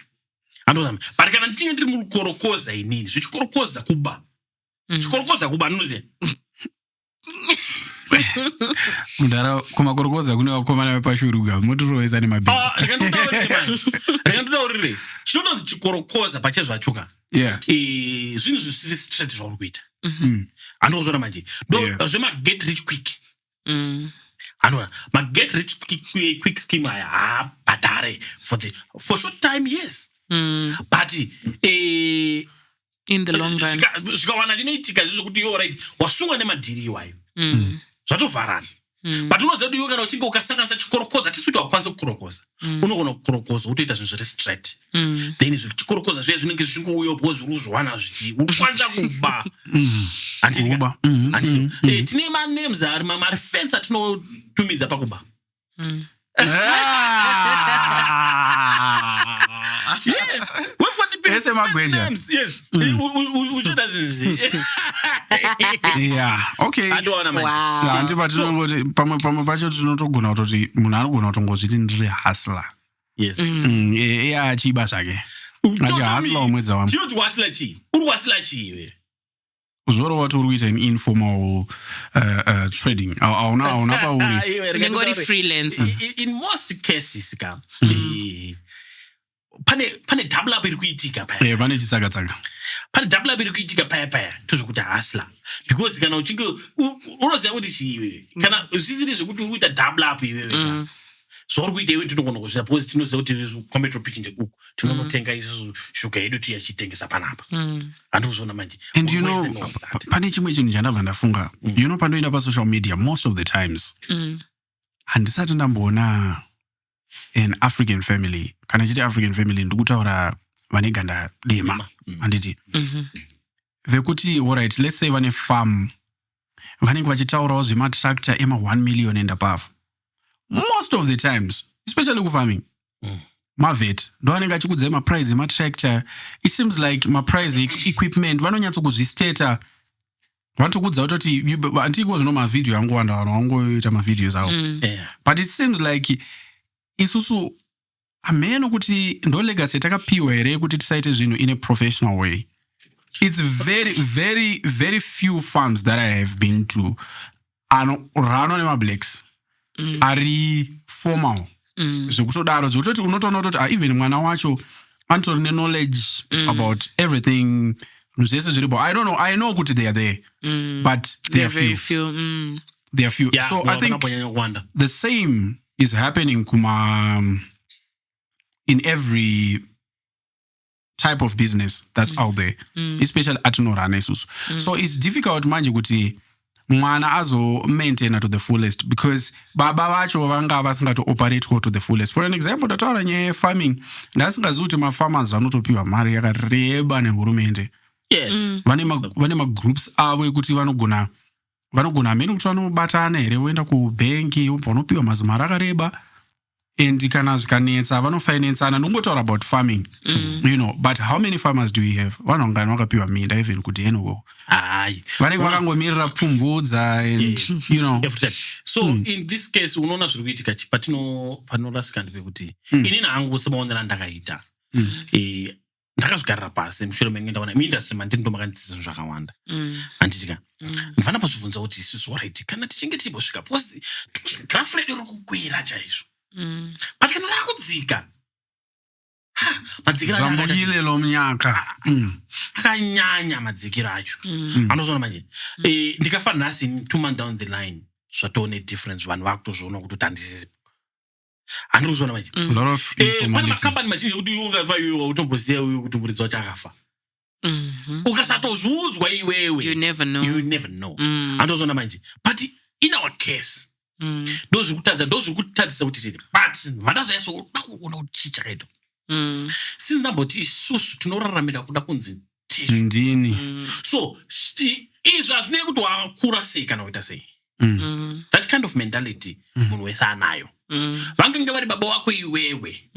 Speaker 4: andiona but kana ndichinge ndiri mukorokoza inini zvichikorokoza kuba ndinoziva mundara kumakorokoza kune vakomana vepashuruga motorovesa nemabhii rekandutaurire chinodonzi chikorokoza pachezvachoka zvinhu zvisiri straight zvauri kuita handozvona manje zvemaget rich quick handona maget rich quick scheme aya haabhadhare for short time yes but
Speaker 2: in the long run
Speaker 4: zvikawana ndinoitika zvezvokuti yo right wasungwa nemadhiri iwayo zvatovharana but unoziva kuti iwe kana uchinge ukasanganisa chikorokoza tisi kuti wakwanisa kukorokoza unogona kukorokoza utoita zvinhu zviri straight then chikorokoza zviye zvinenge zvichingouyawo because uri kuzviwana ukwanisa kuba tine manems ari marefense atinotumidza pakuba yes ese magweja yes uchoda zvinhu
Speaker 3: yeah okay handipatinongoti pamwe pacho tinotogona kutoti munhu anogona kutongozviti ndiri hasla
Speaker 4: yes
Speaker 3: achiba zvake achihasla umwedza wamwe
Speaker 4: chinoti wasila chii uri wasila chii iwe
Speaker 3: uzvoro wati uri kuita informal trading auna pauri
Speaker 2: ngori freelance
Speaker 4: in most cases ka pane double up iri kuitika paya
Speaker 3: pane chitsaka-tsaka
Speaker 4: pane double up iri kuitika paya tozvokuti hasla because kana uchinge unoziva kuti chiiwe kana zvisiri zvekuti uri kuita double up iwewe zvauri kuita iwe tinogona kuzvida because tinoziva kuti kwametro pitch ndekuku tinonotenga isusu shuga yedu tiyachitengesa panapa handikuzviona manje.
Speaker 3: And you know pane chimwe chinhu chandabva ndafunga you know pandoenda pasocial media most of the times handisati ndamboona an African family kana chiti African family ndikutaura vane ganda dema handiti vekuti alright let's say vane farm vanenge vachitaurawo zvematractor ema 1 million and above most of the times especially kufarming mavet ndo vanenge achikudzai maprice ematractor. It seems like maprice equipment vanonyatsokuzvisteta vanotokudza kutoti handiko zvino mavidhio angu wanda vanhu vangoita mavidhios avo but it seems like isusu hameno kuti ndo legacy takapiwa here kuti tisaite zvinhu in a professional way. It's very very very few farms that I have been to rano nemablacks ari formal zvekutodaro zvekutoti unotoona kuti even mwana wacho anotori knowledge about everything zvese zviripo. I don't know, I know kuti they are there but they are very few. They are few.
Speaker 4: Yeah,
Speaker 3: so I think the same is happening in every type of business that's out there especially atinorana isusu so it's difficult manje kuti mwana azo maintain to the fullest because baba vacho vanga vasingato operate to the fullest. For an example tataura nyaya farming ndasingazivi kuti mafarmers vanotopiwa mari yakareba nehurumende vane magroups avo ekuti vanogona hamene kuti vanobatana here voenda kubhengi vanopiwa mazimari akareba and kana zvikanetsa vanofinanceana ndongotaura about farming you know but how many farmers do we have vanhu vangani vakapiwa minda even kuti anyway vanenge vakangomirira pfumvudza and you know
Speaker 4: so in this case unoona zviri kuitika panorasika ndepekuti inini hangu semaonera ndakaita ndakazvigarira pasi mushure menge ndaona muindastry mandiri ndomakandidzidza zvinhu zvakawanda handitika ndifana pazvibvunza kuti isusu alright kana tichinge timbosvika because graph rate iri kukwira chaizvo but kana rakudzika madzikiro
Speaker 3: zvambukilelo munyaka
Speaker 4: akanyanya madzikiro acho anozvona manje ndikafa nhasi 2 months down the line zvatoone difference vanhu vakutozviona kuti handisizipo handiri kuzviona manje pane makambani mazhinji ekuti ungafa iwewe utomboziva uyu kuti muridzi wacho akafa ukasatozviudzwa iwewe
Speaker 2: you never know
Speaker 4: handozviona manje but in our case ndozviri kutadzisa kuti tiri but vandazvayasoda kuona kuti chii chakaita since ndamboti isusu tinoraramira kuda kunzi
Speaker 3: ndini
Speaker 4: so izvi hazvinei kuti wakura sei kana kuita sei that kind of mentality munhu wese anayo vangange vari baba wako iwewe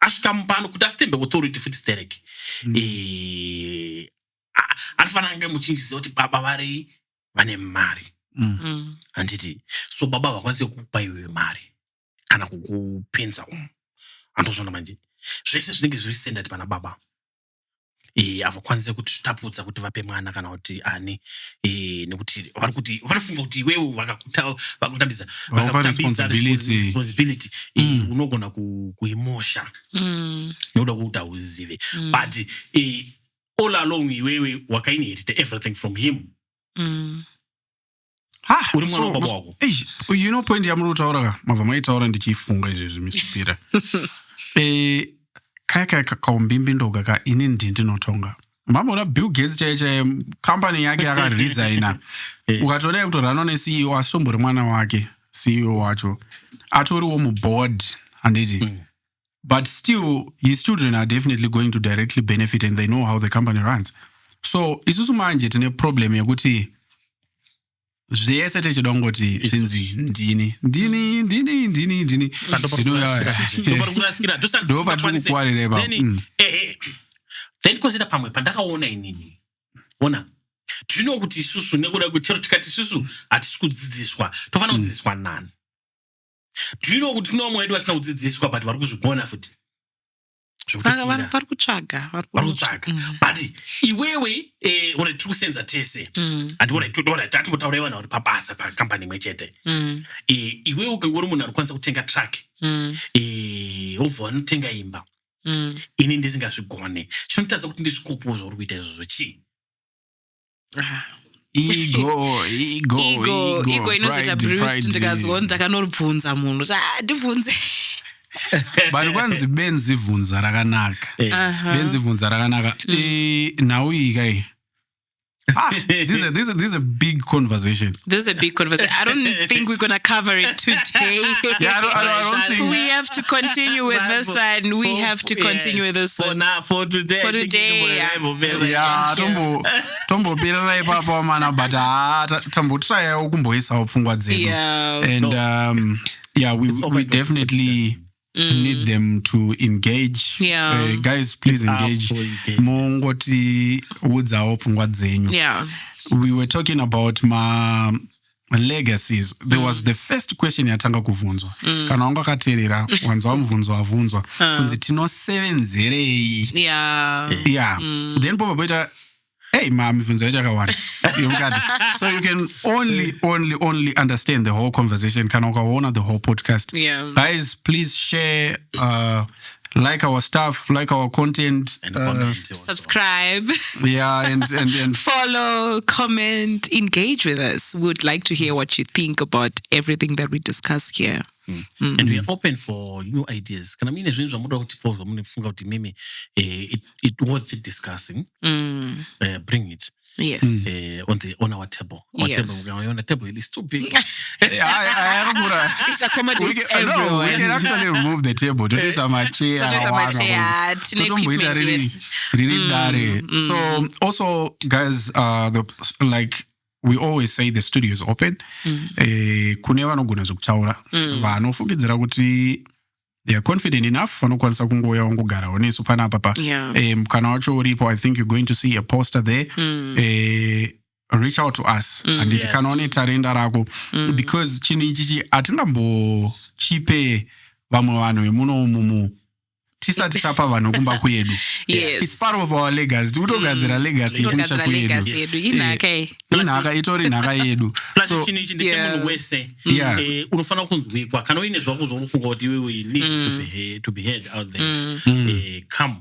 Speaker 4: asvika mupano kuti asitembe authority futi stereki anofanira kunge muchinjiziva kuti baba vari vane mari handiti so baba vakwanise kukupa iwewe mari kana kukupenza andozvona manje zvese zvinenge zviri sendati pana baba havakwanise kutapudza kuti vape mwana kana kuti ani nekuti vanofunga kuti iwewe vakutambidza responsibility unogona kuimosha nekuda kukuti hauzive but all along iwewe wakainherita everything from him uri mwana wababa wako.
Speaker 3: You know point yamuri kutaura mabva maitaura ndichifunga izvezvi misipira kaya kaumbimbi ndoga ini ndinotonga mamboona Bill Gates chaiye company yake yakaresigna ukatoona kutorana neCEO asombori mwana wake CEO wacho atoriwo muboard handiti but still his children are definitely going to directly benefit and they know how the company runs. So isusu manje tine problem yekuti zvese techida kungoti zvinzi ndini
Speaker 4: then kozita pamwe pandakaona inini ona tino kuti isusu nekuda kuti chero tikati isusu hatisi kudzidziswa tofanira kudzidziswa nani tino kuti tino vamwe vedu vasina kudzidziswa but vari kuzvigona futi
Speaker 2: vari kutsvaga
Speaker 4: but iwewe uri tiri kusenza tese atimbotaurai vanhu vari pabasa pakambani imwe chete iwewe ukange uri munhu ari kwanisa kutenga truck obva vanotenga imba ini ndisingazvigone chinotadza kuti ndizvikopo zvauri kuita izvozvo chii
Speaker 3: ego
Speaker 2: inozoita bruce ndikazwa ndakanobvunza munhu ndibvunze
Speaker 3: but kwanzi benzi bvunza rakanaka nhau iyi kai this is a big conversation.
Speaker 2: I don't think we're gonna cover it today.
Speaker 3: Yeah, I don't think
Speaker 2: we have to continue with this one. We have to continue with this one
Speaker 4: for today.
Speaker 3: Yeah, tombo pira ipapo mana but tambotsvayawo kumboisawo pfungwa dzedu. And we definitely need them to engage. Guys, please engage. Mongoti udzawo pfungwa dzenyu. We were talking about my legacies. There was the first question yatanga kuvunzwa. Kana wanga katerera wanzwa mvunzo avunzwa kunzi tinosevenzerei. Then popa boita hey mivunzo yachakawanda. So you can only understand the whole conversation kana ukaona the whole podcast. Guys, please share, like our stuff, like our content,
Speaker 4: and
Speaker 2: subscribe.
Speaker 3: And
Speaker 2: follow, comment, engage with us. We would like to hear what you think about everything that we discuss here.
Speaker 4: And we are open for new ideas. Kana mine zvinhu zvamuda kutipoza munofunga kuti mimi it worth discussing. Bring it.
Speaker 2: Yes.
Speaker 4: On our table. On the table it is too big.
Speaker 2: It's accommodates everyone.
Speaker 3: No, we can actually remove the table. To do some chair. So also, guys, we always say the studio is open. Kune vanogona zvekutaura vanofungidzira kuti they are confident enough vanokwanisa kungouya vangogarawo nesu panapa pa mukana wacho uripo. I think you're going to see a poster there. Reach out to us and kana une tarenda rako because chinhu ichichi hatingambochipe vamwe vanhu vemunomumu tisati tapa vanhu kumba kwedu. It's part of our legacy. Tikutogadzira legacy
Speaker 2: yedu.
Speaker 3: Inhaka itori nhaka yedu.
Speaker 4: So chinhu ichi ndechemunhu wese unofanira kunzwikwa kana uine zvako zvaunofunga kuti iwe need to be heard out there. Come.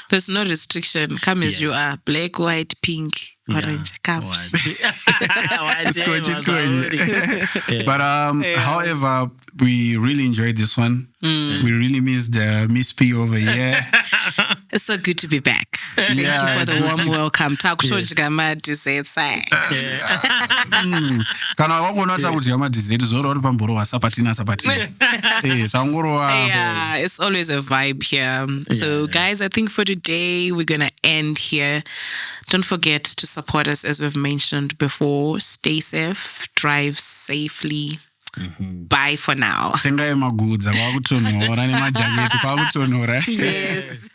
Speaker 2: There's no restriction. Come as you are. Black, white, pink, orange. Come.
Speaker 3: It's good. But however, we really enjoyed this one. We really missed Miss P over here.
Speaker 2: It's so good to be back. Thank you for the warm welcome. To say it's
Speaker 3: kana wakonata kudya madhizeti zvorori pamboro wasapatina
Speaker 2: it's always a vibe here. So guys, I think for today we're gonna end here. Don't forget to support us as we've mentioned before. Stay safe, drive safely. Bye for now.
Speaker 3: Tengai magudza kwakutonhora nemajaketi kwakutonhora.
Speaker 2: Yes.